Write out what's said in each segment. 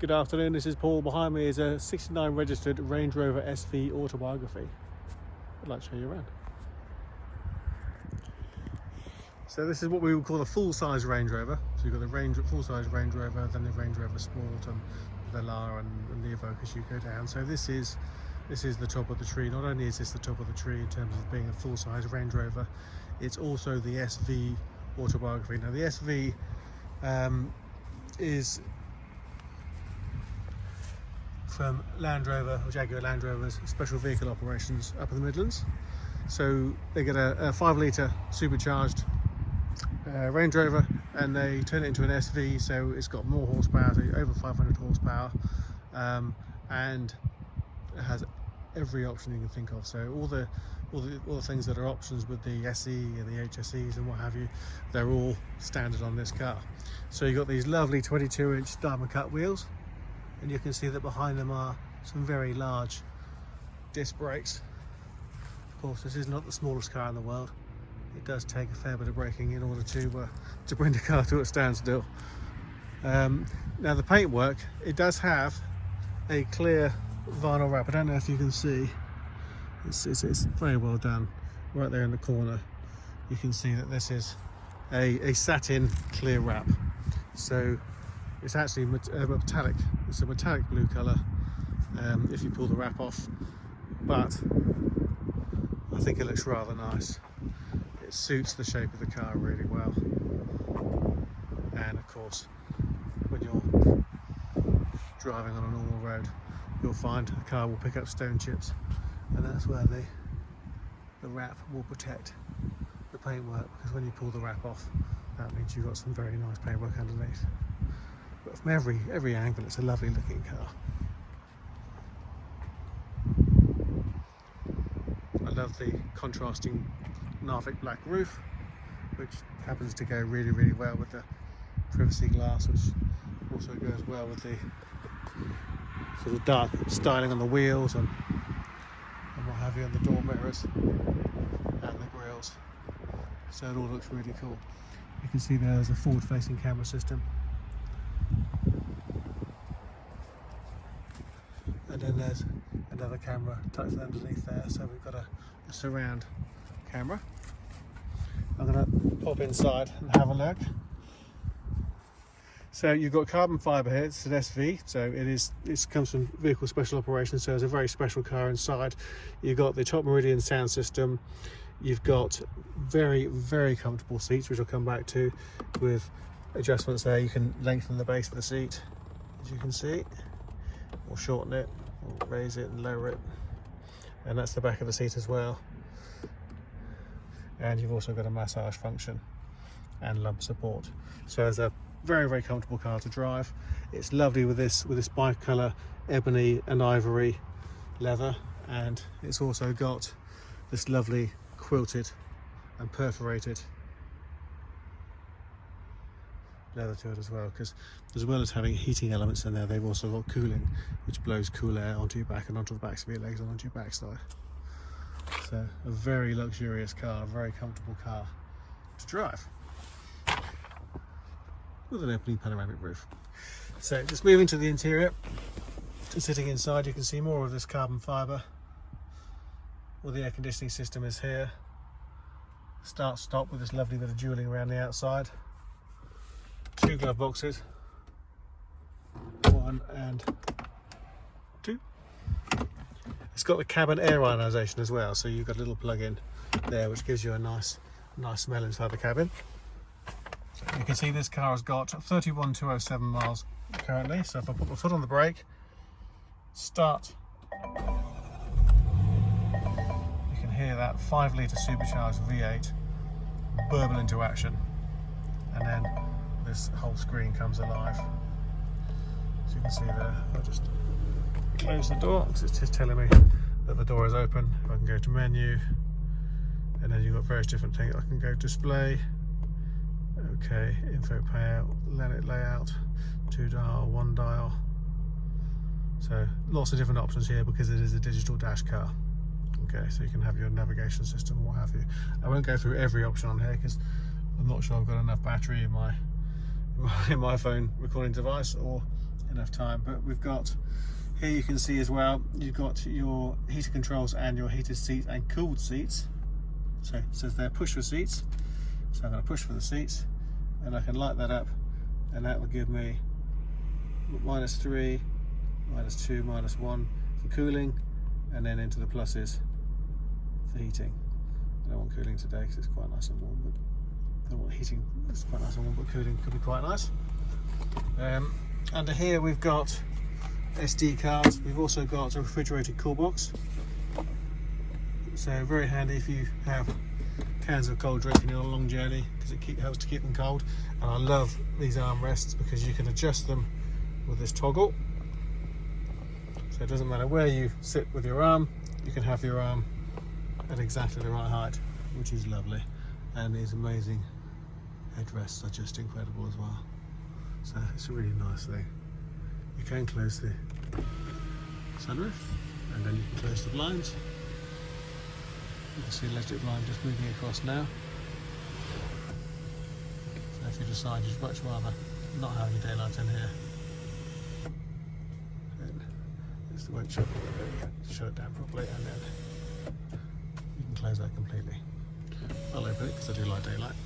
Good afternoon, this is Paul. Behind me is a 69 registered Range Rover SV Autobiography. I'd like to show you around. So this is what we would call a full-size Range Rover. So you've got the full-size Range Rover, then the Range Rover Sport and the Lara and the Evoque as you go down. So this is the top of the tree. Not only is this the top of the tree in terms of being a full-size Range Rover, it's also the SV Autobiography. Now the SV is from Land Rover or Jaguar Land Rover's special vehicle operations up in the Midlands. So they get a 5-litre supercharged Range Rover and they turn it into an SV, so it's got more horsepower, so over 500 horsepower, and it has every option you can think of. So all the things that are options with the SE and the HSEs and what have you, they're all standard on this car. So you've got these lovely 22-inch diamond cut wheels, and you can see that behind them are some very large disc brakes. Of course, this is not the smallest car in the world. It does take a fair bit of braking in order to bring the car to a standstill. Now the paintwork, it does have a clear vinyl wrap. I don't know if you can see. It's very well done. Right there in the corner, you can see that this is a satin clear wrap. So it's actually metallic. It's a metallic blue colour if you pull the wrap off, but I think it looks rather nice. It suits the shape of the car really well, and of course when you're driving on a normal road, you'll find the car will pick up stone chips, and that's where the wrap will protect the paintwork, because when you pull the wrap off, that means you've got some very nice paintwork underneath. But from every angle, it's a lovely looking car. I love the contrasting Narvik black roof, which happens to go really, really well with the privacy glass, which also goes well with the sort of dark styling on the wheels and what have you, on the door mirrors and the grills. So it all looks really cool. You can see there's a forward-facing camera system, and then there's another camera tucked underneath there. So we've got a surround camera. I'm going to pop inside and have a look. So you've got carbon fibre here. It's an SV, so it comes from Vehicle Special Operations, so it's a very special car inside. You've got the top Meridian sound system. You've got very, very comfortable seats, which I'll come back to, with adjustments there. You can lengthen the base of the seat, as you can see, or shorten it, or raise it and lower it. And that's the back of the seat as well. And you've also got a massage function and lumbar support. So it's a very, very comfortable car to drive. It's lovely with this bi-colour ebony and ivory leather, and it's also got this lovely quilted and perforated leather to it as well, because as well as having heating elements in there, they've also got cooling, which blows cool air onto your back and onto the backs of your legs and onto your backside. So a very luxurious car, a very comfortable car to drive, with an opening panoramic roof. So just moving to the interior, to sitting inside, you can see more of this carbon fibre. All the air conditioning system is here. Start stop with this lovely bit of jewelling around the outside. 2 glove boxes, 1 and 2. It's got the cabin air ionisation as well, so you've got a little plug-in there which gives you a nice smell inside the cabin. You can see this car has got 31,207 miles currently, so if I put my foot on the brake, start, you can hear that 5-litre supercharged V8 burble into action, and then this whole screen comes alive. As you can see there, I'll just close the door because it's just telling me that the door is open. I can go to menu, and then you've got various different things. I can go display, okay, info payout, layout, 2-dial, 1-dial. So lots of different options here because it is a digital dash car. Okay, so you can have your navigation system and what have you. I won't go through every option on here because I'm not sure I've got enough battery in my phone recording device or enough time. But we've got here, you can see as well, you've got your heater controls and your heated seats and cooled seats. So it says there push for seats, so I'm going to push for the seats, and I can light that up, and that will give me -3, -2, -1 for cooling, and then into the pluses for heating. I don't want cooling today because it's quite nice and warm, but I don't want heating, it's quite nice and warm, but cooling could be quite nice. Under here we've got SD cards. We've also got a refrigerated cool box, so very handy if you have cans of cold drink and you're on a long journey, because it helps to keep them cold. And I love these armrests because you can adjust them with this toggle, so it doesn't matter where you sit with your arm, you can have your arm at exactly the right height, which is lovely. And these amazing headrests are just incredible as well, so it's a really nice thing. You can close the sunroof, and then you can close the blinds. You can see the electric blind just moving across now. So if you decide you'd much rather not have your daylight in here, then it's the way to shut it down properly, and then you can close that completely. I'll open it because I do like daylight.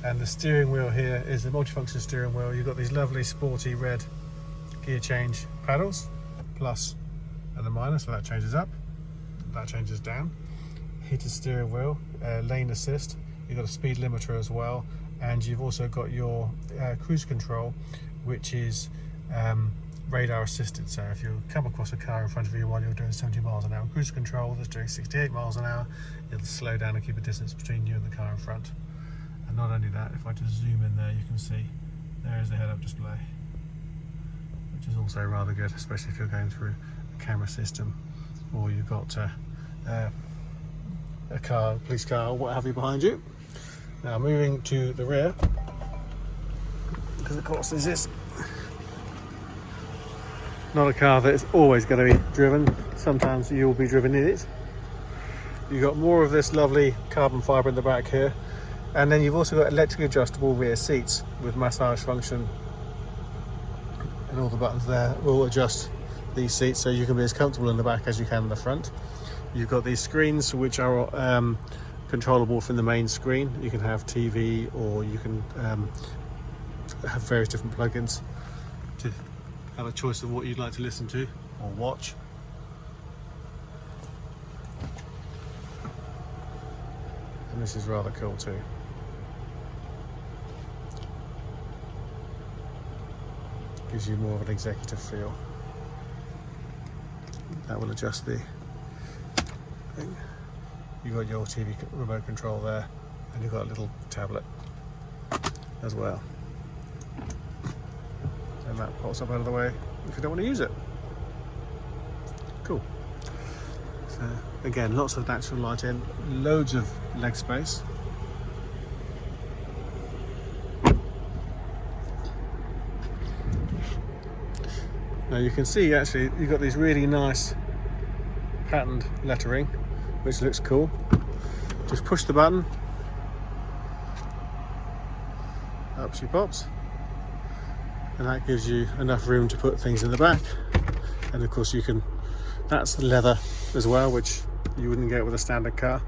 And the steering wheel here is the multifunction steering wheel. You've got these lovely sporty red gear change paddles, plus and the minus, so that changes up, that changes down. Heated steering wheel, lane assist, you've got a speed limiter as well, and you've also got your cruise control, which is radar assisted. So if you come across a car in front of you while you're doing 70 miles an hour cruise control that's doing 68 miles an hour, it'll slow down and keep a distance between you and the car in front. And not only that, if I just zoom in there, you can see there is a head-up display, which is also rather good, especially if you're going through a camera system, or you've got a car, police car, or what have you behind you. Now moving to the rear, because of course this is not a car that is always going to be driven. Sometimes you'll be driven in it. You've got more of this lovely carbon fibre in the back here. And then you've also got electrically adjustable rear seats with massage function, and all the buttons there will adjust these seats so you can be as comfortable in the back as you can in the front. You've got these screens which are controllable from the main screen. You can have TV, or you can have various different plugins to have a choice of what you'd like to listen to or watch. And this is rather cool too. Gives you more of an executive feel. That will adjust the thing. You've got your TV remote control there, and you've got a little tablet as well. And that pops up out of the way if you don't want to use it. Cool. So again, lots of natural light in, loads of leg space. Now you can see actually you've got these really nice patterned lettering, which looks cool. Just push the button, up she pops, and that gives you enough room to put things in the back. And of course you can, that's leather as well, which you wouldn't get with a standard car.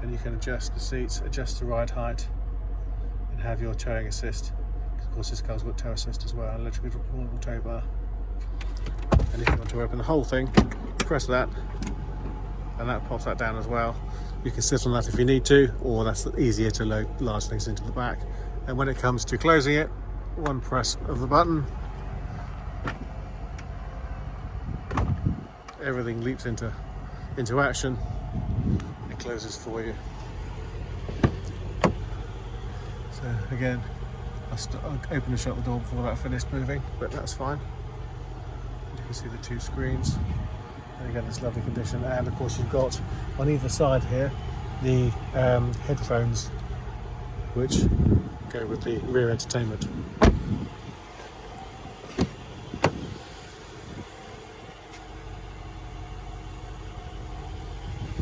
And you can adjust the seats, adjust the ride height, and have your towing assist. Of course this car's got tow assist as well, electrically deployable tow bar. And if you want to open the whole thing, press that, and that pops that down as well. You can sit on that if you need to, or that's easier to load large things into the back. And when it comes to closing it, one press of the button, everything leaps into action. It closes for you. So again, I'll open and shut the door before that finished moving, but that's fine. You can see the two screens, and again this lovely condition. And of course you've got on either side here the headphones, which go with the rear entertainment.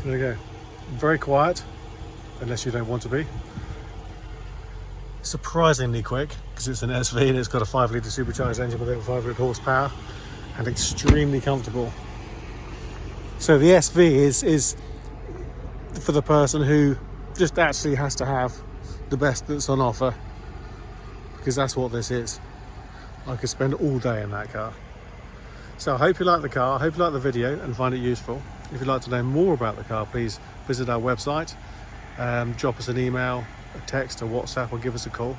There you go. Very quiet, unless you don't want to be. surprisingly quick because it's an SV and it's got a 5 litre supercharged engine with over 500 horsepower, and extremely comfortable. So the SV is for the person who just actually has to have the best that's on offer, because that's what this is. I could spend all day in that car. So I hope you like the car, I hope you like the video and find it useful. If you'd like to know more about the car, please visit our website, drop us an email, a text, a WhatsApp, or give us a call,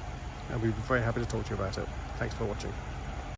and we'd be very happy to talk to you about it. Thanks for watching.